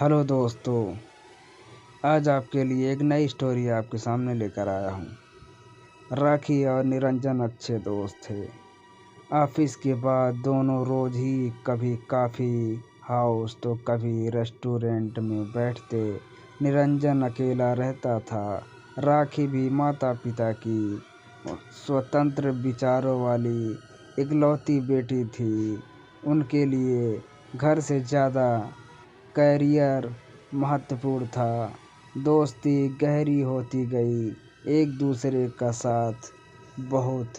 Hello दोस्तों, आज आपके लिए एक नई स्टोरी आपके सामने लेकर आया हूँ। राखी और निरंजन अच्छे दोस्त थे। ऑफिस के बाद दोनों रोज ही कभी कॉफ़ी हाउस तो कभी रेस्टोरेंट में बैठते। निरंजन अकेला रहता था। राखी भी माता पिता की स्वतंत्र विचारों वाली इकलौती बेटी थी। उनके लिए घर से ज़्यादा करियर महत्वपूर्ण था। दोस्ती गहरी होती गई। एक दूसरे का साथ बहुत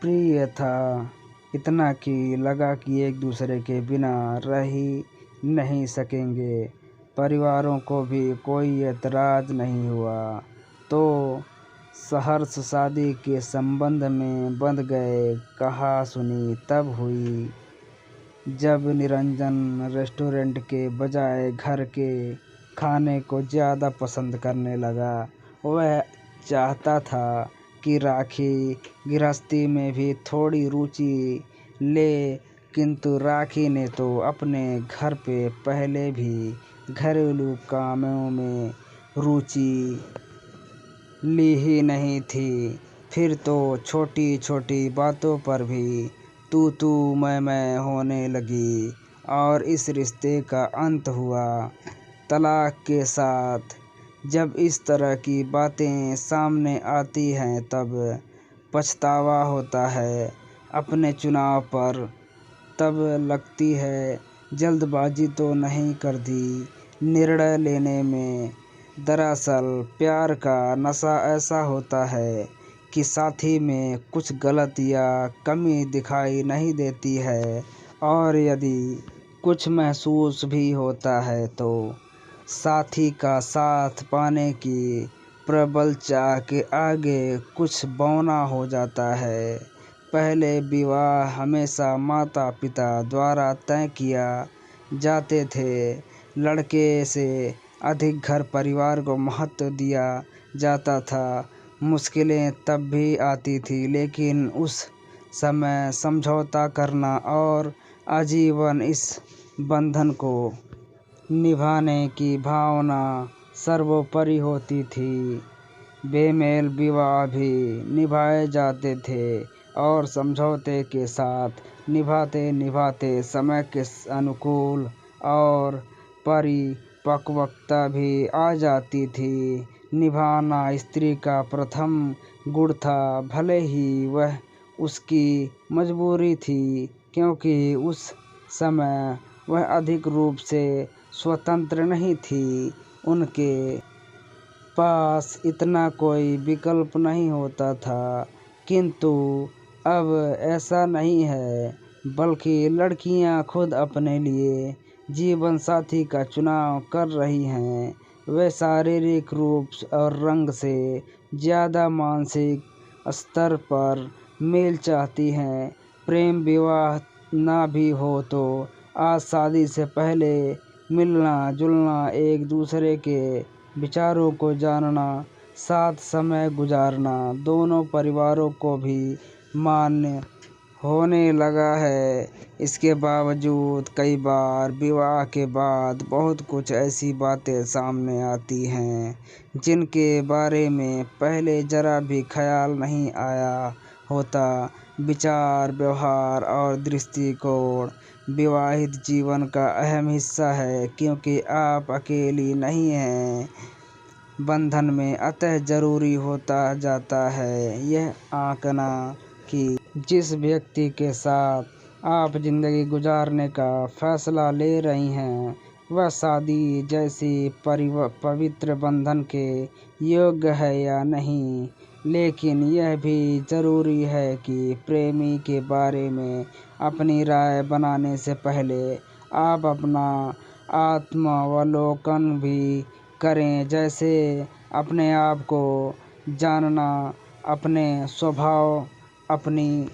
प्रिय था। इतना कि लगा कि एक दूसरे के बिना रह ही नहीं सकेंगे। परिवारों को भी कोई एतराज़ नहीं हुआ तो सहर्ष शादी के संबंध में बंध गए। कहा सुनी तब हुई जब निरंजन रेस्टोरेंट के बजाय घर के खाने को ज़्यादा पसंद करने लगा। वह चाहता था कि राखी गृहस्थी में भी थोड़ी रुचि ले, किंतु राखी ने तो अपने घर पे पहले भी घरेलू कामों में रुचि ली ही नहीं थी। फिर तो छोटी छोटी बातों पर भी तू मैं होने लगी और इस रिश्ते का अंत हुआ तलाक के साथ। जब इस तरह की बातें सामने आती हैं तब पछतावा होता है अपने चुनाव पर। तब लगती है जल्दबाजी तो नहीं कर दी निर्णय लेने में। दरअसल प्यार का नशा ऐसा होता है कि साथी में कुछ गलत या कमी दिखाई नहीं देती है, और यदि कुछ महसूस भी होता है तो साथी का साथ पाने की प्रबल चाह के आगे कुछ बौना हो जाता है। पहले विवाह हमेशा माता पिता द्वारा तय किया जाते थे। लड़के से अधिक घर परिवार को महत्व दिया जाता था। मुश्किलें तब भी आती थी, लेकिन उस समय समझौता करना और आजीवन इस बंधन को निभाने की भावना सर्वोपरि होती थी। बेमेल विवाह भी निभाए जाते थे और समझौते के साथ निभाते निभाते समय के अनुकूल और परिपक्वता भी आ जाती थी। निभाना स्त्री का प्रथम गुण था, भले ही वह उसकी मजबूरी थी, क्योंकि उस समय वह अधिक रूप से स्वतंत्र नहीं थी। उनके पास इतना कोई विकल्प नहीं होता था। किंतु अब ऐसा नहीं है, बल्कि लड़कियां खुद अपने लिए जीवन साथी का चुनाव कर रही हैं। वे शारीरिक रूप और रंग से ज़्यादा मानसिक स्तर पर मेल चाहती हैं। प्रेम विवाह ना भी हो तो आज शादी से पहले मिलना जुलना, एक दूसरे के विचारों को जानना, साथ समय गुजारना दोनों परिवारों को भी मान्य होने लगा है। इसके बावजूद कई बार विवाह के बाद बहुत कुछ ऐसी बातें सामने आती हैं जिनके बारे में पहले जरा भी ख्याल नहीं आया होता। विचार, व्यवहार और दृष्टिकोण विवाहित जीवन का अहम हिस्सा है, क्योंकि आप अकेली नहीं हैं बंधन में। अतः जरूरी होता जाता है यह आंकना कि जिस व्यक्ति के साथ आप जिंदगी गुजारने का फैसला ले रही हैं वह शादी जैसी पवित्र बंधन के योग्य है या नहीं। लेकिन यह भी ज़रूरी है कि प्रेमी के बारे में अपनी राय बनाने से पहले आप अपना आत्मावलोकन भी करें, जैसे अपने आप को जानना, अपने स्वभाव, अपनी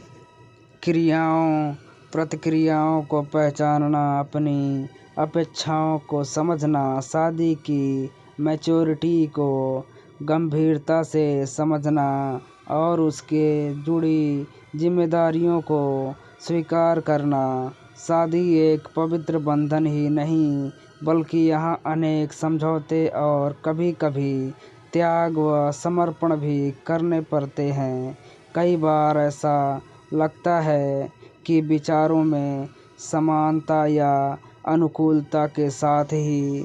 क्रियाओं प्रतिक्रियाओं को पहचानना, अपनी अपेक्षाओं को समझना, शादी की मैच्योरिटी को गंभीरता से समझना और उसके जुड़ी जिम्मेदारियों को स्वीकार करना। शादी एक पवित्र बंधन ही नहीं बल्कि यहाँ अनेक समझौते और कभी कभी त्याग व समर्पण भी करने पड़ते हैं। कई बार ऐसा लगता है कि विचारों में समानता या अनुकूलता के साथ ही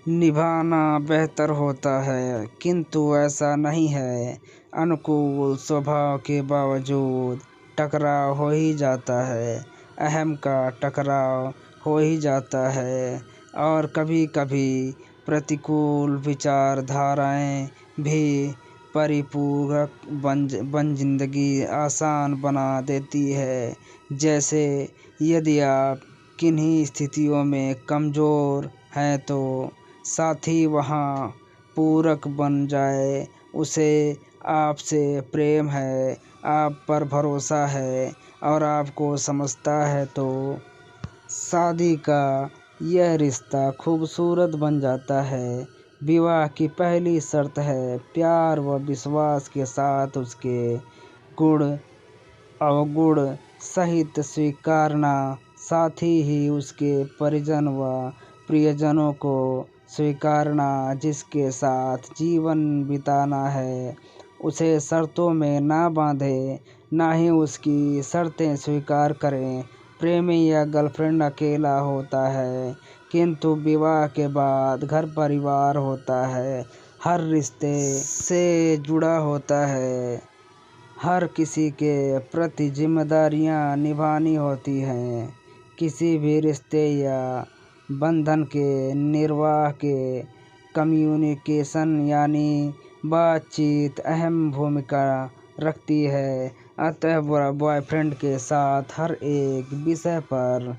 निभाना बेहतर होता है, किंतु ऐसा नहीं है। अनुकूल स्वभाव के बावजूद टकराव हो ही जाता है, अहम का टकराव हो ही जाता है और कभी कभी प्रतिकूल विचारधाराएं भी परिपूरक बन जिंदगी आसान बना देती है। जैसे यदि आप किन्हीं स्थितियों में कमज़ोर हैं तो साथी वहाँ पूरक बन जाए। उसे आपसे प्रेम है, आप पर भरोसा है और आपको समझता है तो शादी का यह रिश्ता खूबसूरत बन जाता है। विवाह की पहली शर्त है प्यार व विश्वास के साथ उसके गुण अवगुण सहित स्वीकारना। साथ ही उसके परिजन व प्रियजनों को स्वीकारना। जिसके साथ जीवन बिताना है उसे शर्तों में ना बांधे, ना ही उसकी शर्तें स्वीकार करें। प्रेमी या गर्लफ्रेंड अकेला होता है, किंतु विवाह के बाद घर परिवार होता है, हर रिश्ते से जुड़ा होता है, हर किसी के प्रति जिम्मेदारियां निभानी होती हैं। किसी भी रिश्ते या बंधन के निर्वाह के कम्युनिकेशन यानी बातचीत अहम भूमिका रखती है। अतः बॉयफ्रेंड के साथ हर एक विषय पर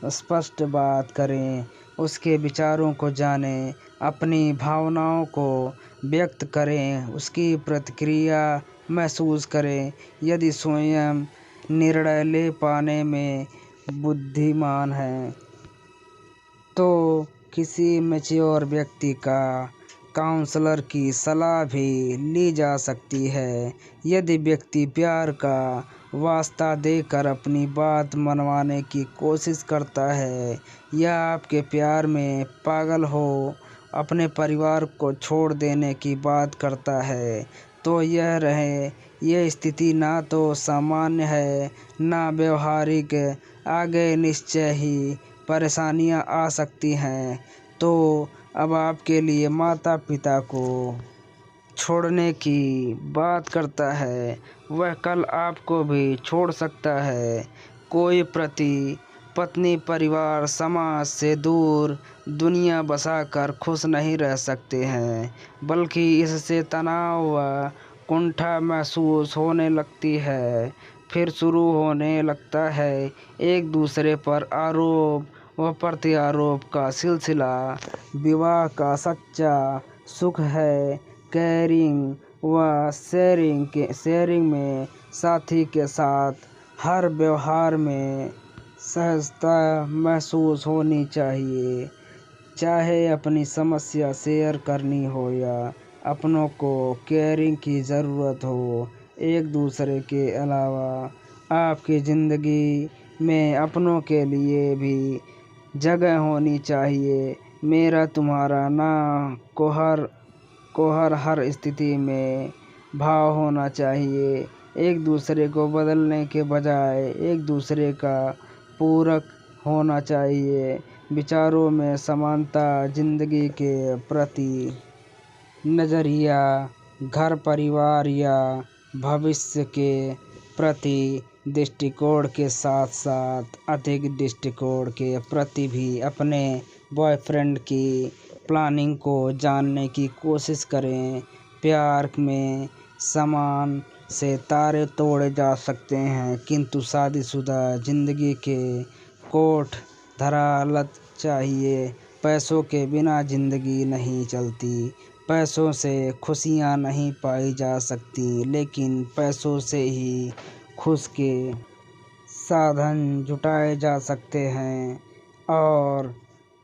स्पष्ट बात करें, उसके विचारों को जानें, अपनी भावनाओं को व्यक्त करें, उसकी प्रतिक्रिया महसूस करें। यदि स्वयं निर्णय ले पाने में बुद्धिमान हैं तो किसी मैच्योर व्यक्ति का काउंसलर की सलाह भी ली जा सकती है। यदि व्यक्ति प्यार का वास्ता देकर अपनी बात मनवाने की कोशिश करता है या आपके प्यार में पागल हो अपने परिवार को छोड़ देने की बात करता है तो यह स्थिति ना तो सामान्य है ना व्यवहारिक। आगे निश्चय ही परेशानियां आ सकती हैं। तो अब आपके लिए माता पिता को छोड़ने की बात करता है, वह कल आपको भी छोड़ सकता है। कोई पत्नी परिवार समाज से दूर दुनिया बसाकर खुश नहीं रह सकते हैं, बल्कि इससे तनाव व कुंठा महसूस होने लगती है। फिर शुरू होने लगता है एक दूसरे पर आरोप व प्रत्यारोप का सिलसिला। विवाह का सच्चा सुख है केयरिंग व शेयरिंग में। साथी के साथ हर व्यवहार में सहजता महसूस होनी चाहिए, चाहे अपनी समस्या शेयर करनी हो या अपनों को केयरिंग की ज़रूरत हो। एक दूसरे के अलावा आपकी ज़िंदगी में अपनों के लिए भी जगह होनी चाहिए। मेरा तुम्हारा ना को हर स्थिति में भाव होना चाहिए। एक दूसरे को बदलने के बजाय एक दूसरे का पूरक होना चाहिए। विचारों में समानता, जिंदगी के प्रति नज़रिया, घर परिवार या भविष्य के प्रति दृष्टिकोण के साथ साथ अधिक दृष्टिकोण के प्रति भी अपने बॉयफ्रेंड की प्लानिंग को जानने की कोशिश करें। प्यार में सामान से तारे तोड़े जा सकते हैं, किंतु शादीशुदा जिंदगी के कोट धरालत चाहिए। पैसों के बिना जिंदगी नहीं चलती, पैसों से खुशियाँ नहीं पाई जा सकती, लेकिन पैसों से ही खुश के साधन जुटाए जा सकते हैं और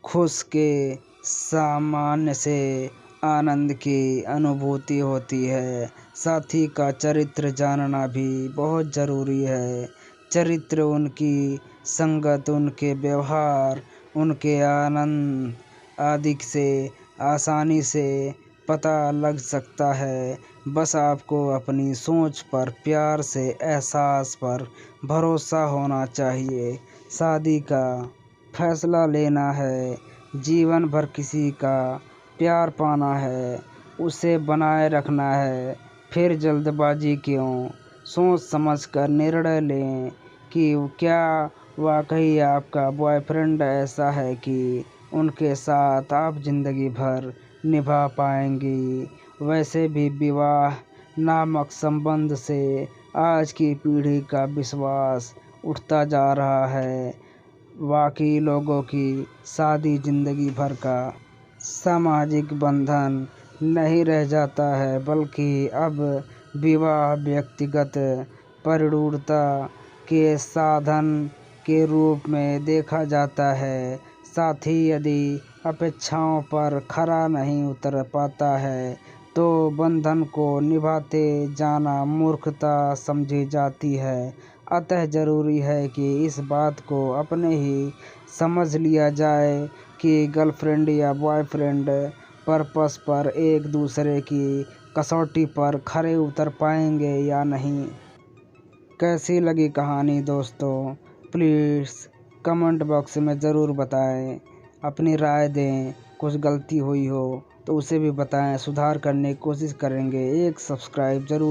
खुश के सामान्य से आनंद की अनुभूति होती है। साथी का चरित्र जानना भी बहुत ज़रूरी है। चरित्र उनकी संगत, उनके व्यवहार, उनके आनंद आदि से आसानी से पता लग सकता है। बस आपको अपनी सोच पर, प्यार से, एहसास पर भरोसा होना चाहिए। शादी का फैसला लेना है, जीवन भर किसी का प्यार पाना है, उसे बनाए रखना है, फिर जल्दबाजी क्यों? सोच समझ कर निर्णय लें कि क्या वाकई आपका बॉयफ्रेंड ऐसा है कि उनके साथ आप जिंदगी भर निभा पाएंगी। वैसे भी विवाह नामक संबंध से आज की पीढ़ी का विश्वास उठता जा रहा है। बाकी लोगों की शादी जिंदगी भर का सामाजिक बंधन नहीं रह जाता है, बल्कि अब विवाह व्यक्तिगत परिणुता के साधन के रूप में देखा जाता है। साथ ही यदि अपेक्षाओं पर खरा नहीं उतर पाता है तो बंधन को निभाते जाना मूर्खता समझी जाती है। अतः जरूरी है कि इस बात को अपने ही समझ लिया जाए कि गर्लफ्रेंड या बॉयफ्रेंड पर्पस पर एक दूसरे की कसौटी पर खरे उतर पाएंगे या नहीं। कैसी लगी कहानी दोस्तों? प्लीज़ कमेंट बॉक्स में ज़रूर बताएं, अपनी राय दें। कुछ गलती हुई हो तो उसे भी बताएं, सुधार करने की कोशिश करेंगे। एक सब्सक्राइब ज़रूर